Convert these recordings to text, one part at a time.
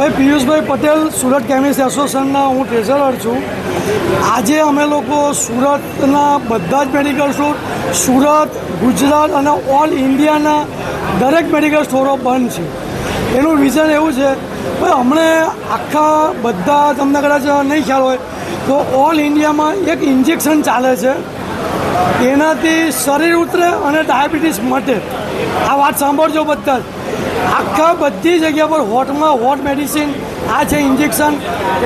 ભાઈ પિયુષભાઈ પટેલ, સુરત કેમિસ્ટ એસોસિએશનના હું ટ્રેઝરર છું। આજે અમે લોકો સુરતના બધા જ મેડિકલ સ્ટોર, સુરત, ગુજરાત અને ઓલ ઇન્ડિયાના દરેક મેડિકલ સ્ટોરો બંધ છે। એનું રીઝન એવું છે કે હમણે આખા બધા, તમને કદાચ નહીં ખ્યાલ હોય તો ઓલ ઇન્ડિયામાં એક ઇન્જેક્શન ચાલે છે, એનાથી શરીર ઉતરે અને ડાયાબિટીસ મટે। આ વાત સાંભળજો બધા જ। આખા બધી જગ્યા પર હોટમાં હોટ મેડિસિન આ છે ઇન્જેક્શન,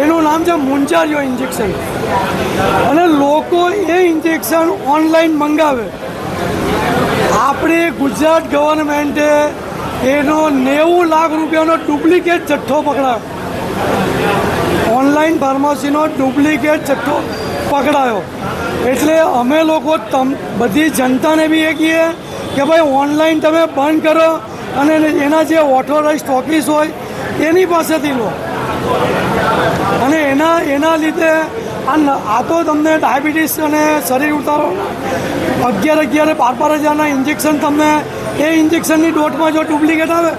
એનું નામ છે મુંજારીઓ ઇન્જેક્શન। અને લોકો એ ઇન્જેક્શન ઓનલાઈન મંગાવે। આપણી ગુજરાત ગવર્મેન્ટે એનો 90 લાખ રૂપિયાનો ડુપ્લિકેટ જથ્થો પકડાયો, ઓનલાઈન ફાર્મસીનો ડુપ્લિકેટ જથ્થો પકડાયો। એટલે અમે લોકો બધી જનતાને બી એ કહીએ કે ભાઈ ઓનલાઈન તમે બંધ કરો અને એના જે ઓથોરાઇઝ સ્ટોકીસ હોય એની પાસેથી લો। અને એના લીધે આ તો તમને ડાયાબિટીસ અને શરીર ઉતારો 11,000-12,000 હજારના ઇન્જેક્શન તમને એ ઇન્જેક્શનની ડોઝમાં જો ડુપ્લિકેટ આવે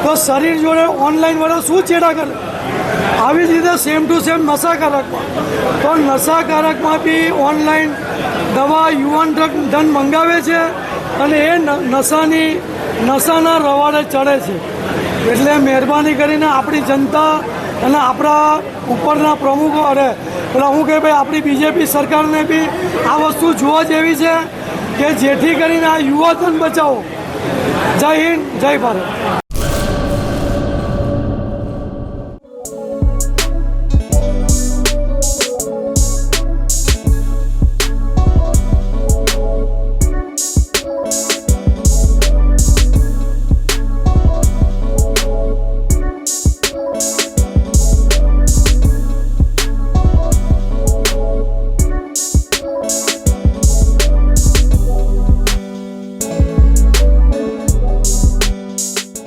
તો શરીર જોડે ઓનલાઈન વાળા શું ચેડા કરે। આવી જ રીતે સેમ ટુ સેમ નશાકારકમાં તો નશાકારકમાં બી ઓનલાઈન દવા યુવાન ધન મંગાવે છે અને એ નશાના રવાડે ચડે છે। એટલે મહેરબાની કરીને આપણી જનતા અને આપણા ઉપરના પ્રમુખો એટલે હું કહે ભાઈ આપણી બીજેપી સરકારને બી આ વસ્તુ જોવા જેવી છે કે જેથી કરીને આ યુવાધન બચાવો। જય હિન્દ, જય ભારત।